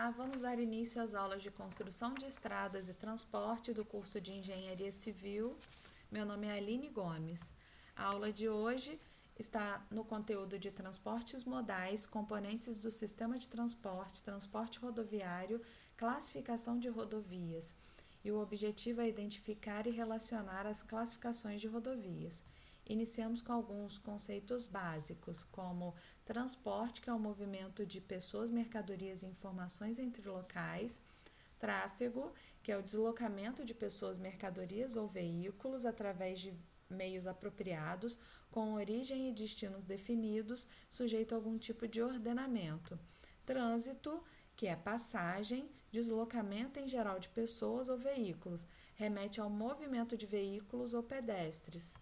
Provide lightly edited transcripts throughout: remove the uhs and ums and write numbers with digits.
Olá, vamos dar início às aulas de construção de estradas e transporte do curso de Engenharia Civil. Meu nome é Aline Gomes. A aula de hoje está no conteúdo de transportes modais, componentes do sistema de transporte, transporte rodoviário, classificação de rodovias. E o objetivo é identificar e relacionar as classificações de rodovias. Iniciamos com alguns conceitos básicos, como transporte, que é o movimento de pessoas, mercadorias e informações entre locais; tráfego, que é o deslocamento de pessoas, mercadorias ou veículos através de meios apropriados, com origem e destinos definidos, sujeito a algum tipo de ordenamento; trânsito, que é passagem, deslocamento em geral de pessoas ou veículos, remete ao movimento de veículos ou pedestres;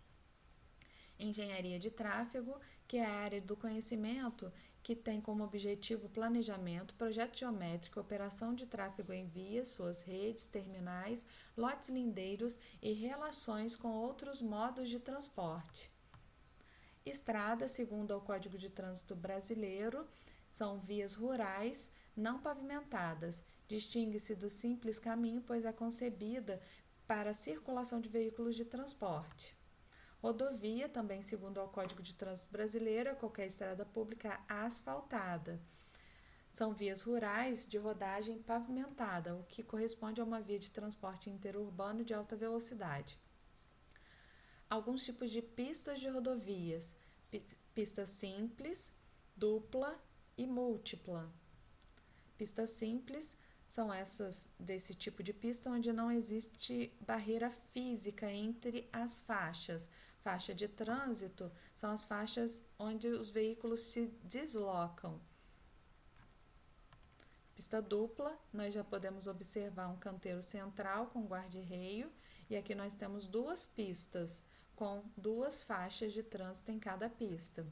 engenharia de tráfego, que é a área do conhecimento que tem como objetivo planejamento, projeto geométrico, operação de tráfego em vias, suas redes, terminais, lotes lindeiros e relações com outros modos de transporte. Estrada, segundo o Código de Trânsito Brasileiro, são vias rurais não pavimentadas. Distingue-se do simples caminho, pois é concebida para a circulação de veículos de transporte. Rodovia, também segundo o Código de Trânsito Brasileiro, é qualquer estrada pública asfaltada. São vias rurais de rodagem pavimentada, o que corresponde a uma via de transporte interurbano de alta velocidade. Alguns tipos de pistas de rodovias: pista simples, dupla e múltipla. Pista simples são essas desse tipo de pista onde não existe barreira física entre as faixas. Faixa de trânsito são as faixas onde os veículos se deslocam. Pista dupla, nós já podemos observar um canteiro central com guarda-reio, e aqui nós temos duas pistas com duas faixas de trânsito em cada pista.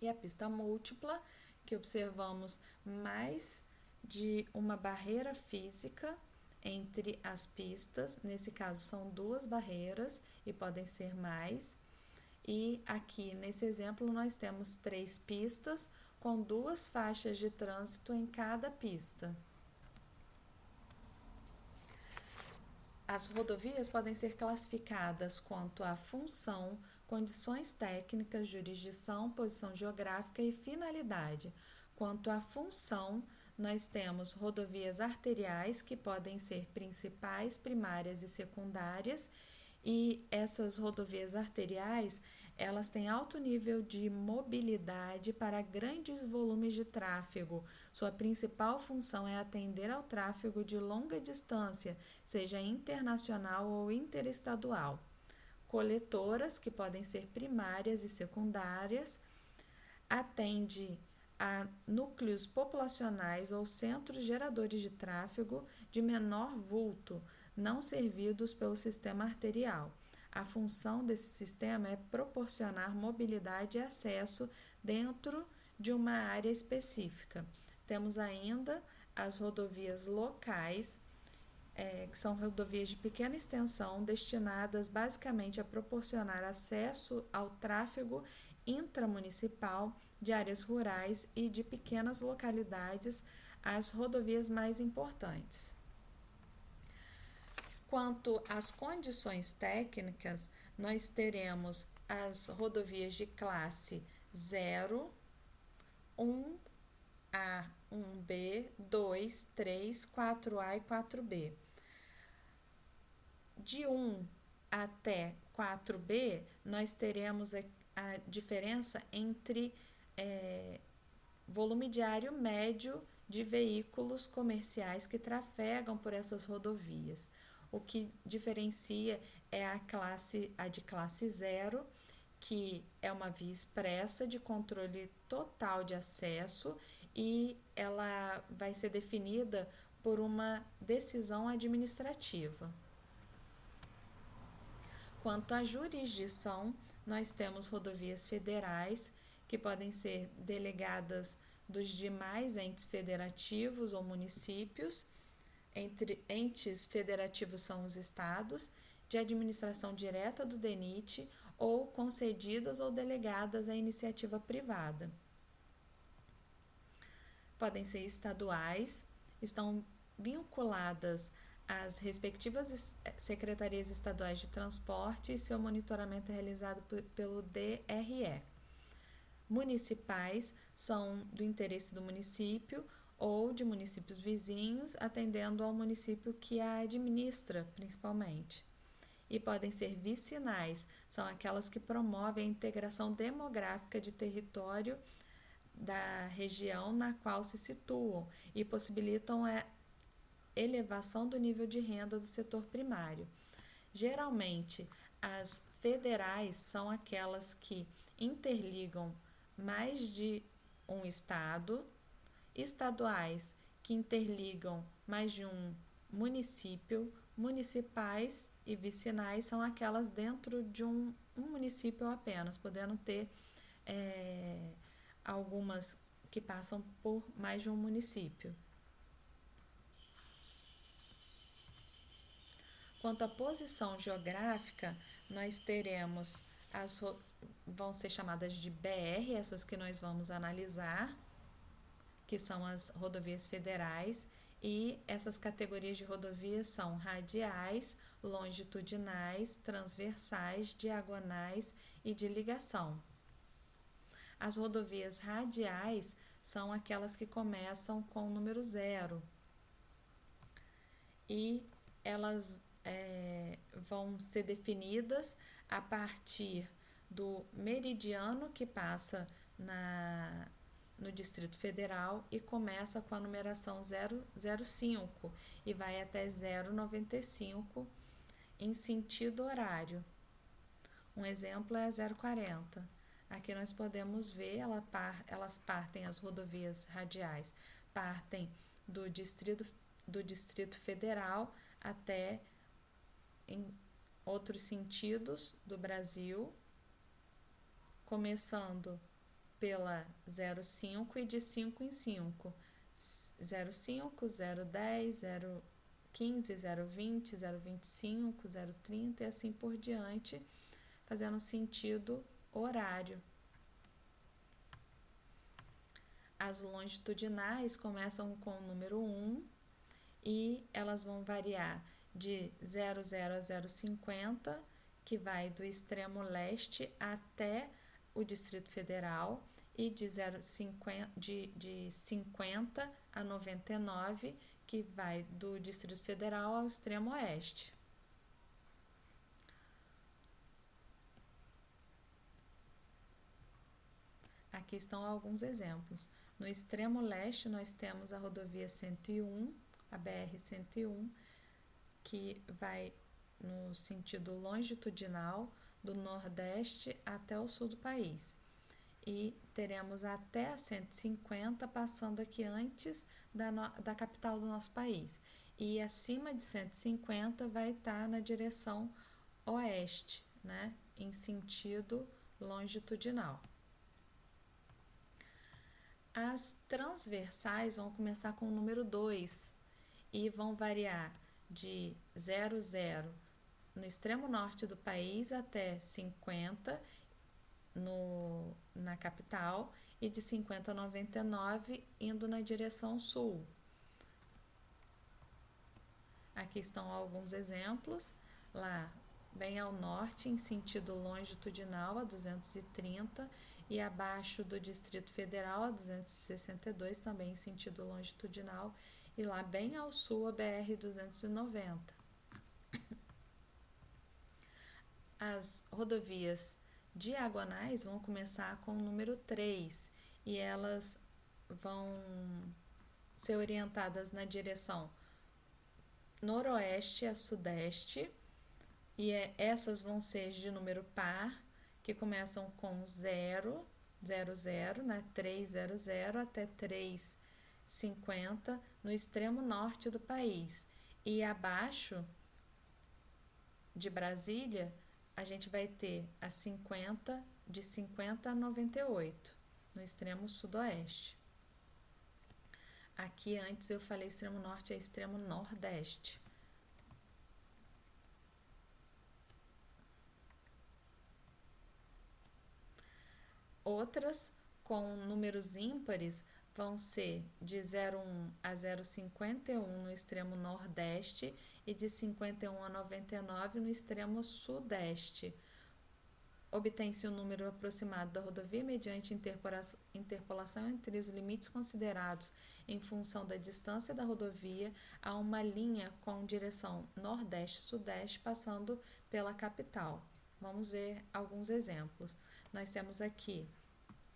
E a pista múltipla, que observamos mais de uma barreira física entre as pistas, nesse caso são duas barreiras e podem ser mais. E aqui nesse exemplo nós temos 3 pistas com 2 faixas de trânsito em cada pista. As rodovias podem ser classificadas quanto à função, condições técnicas, jurisdição, posição geográfica e finalidade. Quanto à função, nós temos rodovias arteriais, que podem ser principais, primárias e secundárias, e essas rodovias arteriais, elas têm alto nível de mobilidade para grandes volumes de tráfego. Sua principal função é atender ao tráfego de longa distância, seja internacional ou interestadual. Coletoras, que podem ser primárias e secundárias, atende a núcleos populacionais ou centros geradores de tráfego de menor vulto, não servidos pelo sistema arterial. A função desse sistema é proporcionar mobilidade e acesso dentro de uma área específica. Temos ainda as rodovias locais, que são rodovias de pequena extensão, destinadas basicamente a proporcionar acesso ao tráfego intramunicipal de áreas rurais e de pequenas localidades, as rodovias mais importantes. Quanto às condições técnicas, nós teremos as rodovias de classe 0, 1A, 1B, 2, 3, 4A e 4B. De 1 até 4B, nós teremos a diferença entre volume diário médio de veículos comerciais que trafegam por essas rodovias. O que diferencia é a de classe 0, que é uma via expressa de controle total de acesso, e ela vai ser definida por uma decisão administrativa. Quanto à jurisdição, nós temos rodovias federais, que podem ser delegadas dos demais entes federativos ou municípios. Entre entes federativos são os estados, de administração direta do DENIT, ou concedidas ou delegadas à iniciativa privada. Podem ser estaduais, estão vinculadas às respectivas secretarias estaduais de transporte e seu monitoramento é realizado pelo DRE. Municipais são do interesse do município ou de municípios vizinhos, atendendo ao município que a administra, principalmente. E podem ser vicinais, são aquelas que promovem a integração demográfica de território da região na qual se situam e possibilitam a elevação do nível de renda do setor primário. Geralmente, as federais são aquelas que interligam mais de um estado, estaduais que interligam mais de um município, municipais e vicinais são aquelas dentro de um município apenas, podendo ter algumas que passam por mais de um município. Quanto à posição geográfica, nós teremos vão ser chamadas de BR, essas que nós vamos analisar, que são as rodovias federais, e essas categorias de rodovias são radiais, longitudinais, transversais, diagonais e de ligação. As rodovias radiais são aquelas que começam com o número 0 e elas vão ser definidas a partir do meridiano que passa no Distrito Federal e começa com a numeração 005 e vai até 095 em sentido horário. Um exemplo é a 040. Aqui nós podemos ver, elas partem, as rodovias radiais partem do Distrito Federal até em outros sentidos do Brasil, começando pela 05 e de 5 em 5, 05, 010, 015, 020, 025, 030 e assim por diante, fazendo sentido horário. As longitudinais começam com o número 1 e elas vão variar de 00 a 050, que vai do extremo leste até o Distrito Federal, e de 50 a 99, que vai do Distrito Federal ao extremo oeste. Aqui estão alguns exemplos. No extremo leste, nós temos a rodovia 101, a BR-101, que vai no sentido longitudinal do nordeste até o sul do país. E teremos até a 150 passando aqui antes da capital do nosso país. E acima de 150 vai estar na direção oeste, né, em sentido longitudinal. As transversais vão começar com o número 2 e vão variar de 00 no extremo norte do país até 50 na capital e de 50 a 99 indo na direção sul. Aqui estão alguns exemplos. Lá, bem ao norte, em sentido longitudinal, a 230, e abaixo do Distrito Federal, a 262, também em sentido longitudinal, e lá bem ao sul, a BR-290. As rodovias diagonais vão começar com o número 3 e elas vão ser orientadas na direção noroeste a sudeste, e essas vão ser de número par, que começam com 0, 00, né, 300 até 350 no extremo norte do país. E abaixo de Brasília, a gente vai ter a 50, de 50 a 98, no extremo sudoeste. Aqui antes eu falei extremo norte, é extremo nordeste. Outras com números ímpares vão ser de 0,1 a 0,51 no extremo nordeste e de 51 a 99 no extremo sudeste. Obtém-se o número aproximado da rodovia mediante interpolação entre os limites considerados em função da distância da rodovia a uma linha com direção nordeste-sudeste passando pela capital. Vamos ver alguns exemplos. Nós temos aqui,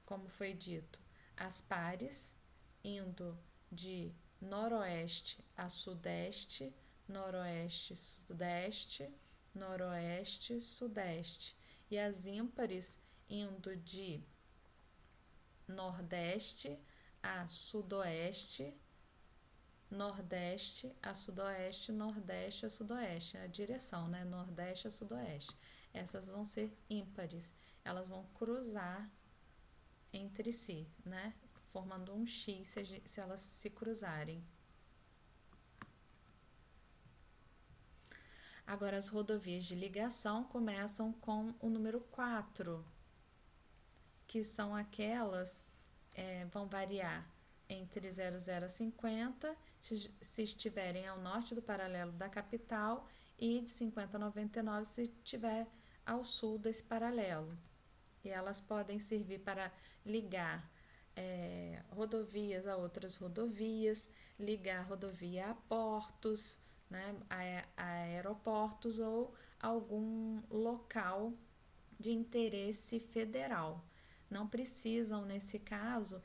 como foi dito, as pares indo de noroeste a sudeste, noroeste-sudeste, noroeste-sudeste. E as ímpares indo de nordeste a sudoeste, nordeste a sudoeste, nordeste a sudoeste. A direção, né? Nordeste a sudoeste. Essas vão ser ímpares. Elas vão cruzar entre si, né? Formando um X se elas se cruzarem. Agora, as rodovias de ligação começam com o número 4, que são aquelas, vão variar entre 00 a 50, se estiverem ao norte do paralelo da capital, e de 50 a 99 se estiver ao sul desse paralelo. E elas podem servir para ligar rodovias a outras rodovias, ligar rodovia a portos, né, a aeroportos ou algum local de interesse federal. Não precisam, nesse caso,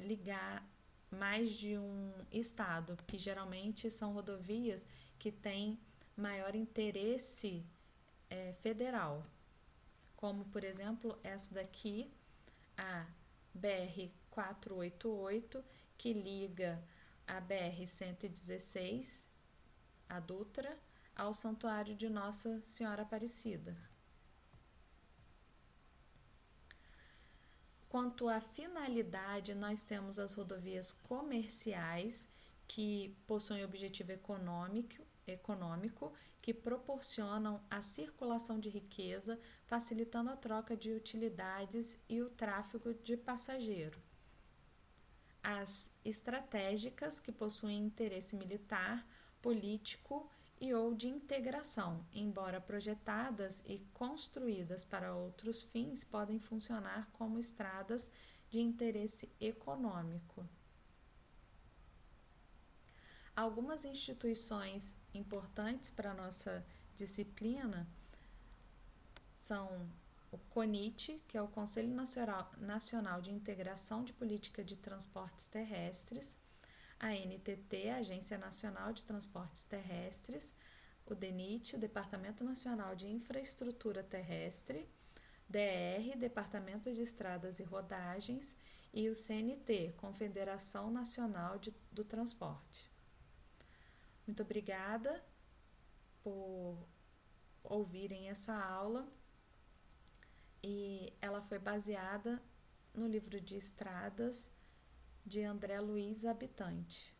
ligar mais de um estado, que geralmente são rodovias que têm maior interesse federal, como, por exemplo, essa daqui, a BR-488, que liga a BR-116, a Dutra, ao Santuário de Nossa Senhora Aparecida. Quanto à finalidade, nós temos as rodovias comerciais, que possuem objetivo econômico, que proporcionam a circulação de riqueza, facilitando a troca de utilidades e o tráfego de passageiro. As estratégicas, que possuem interesse militar, político e ou de integração, embora projetadas e construídas para outros fins, podem funcionar como estradas de interesse econômico. Algumas instituições importantes para a nossa disciplina são o CONIT, que é o Conselho Nacional de Integração de Política de Transportes Terrestres, a NTT, a Agência Nacional de Transportes Terrestres, o DENIT, o Departamento Nacional de Infraestrutura Terrestre, DR, Departamento de Estradas e Rodagens, e o CNT, Confederação Nacional do Transporte. Muito obrigada por ouvirem essa aula, e ela foi baseada no livro de Estradas de André Luiz Habitante.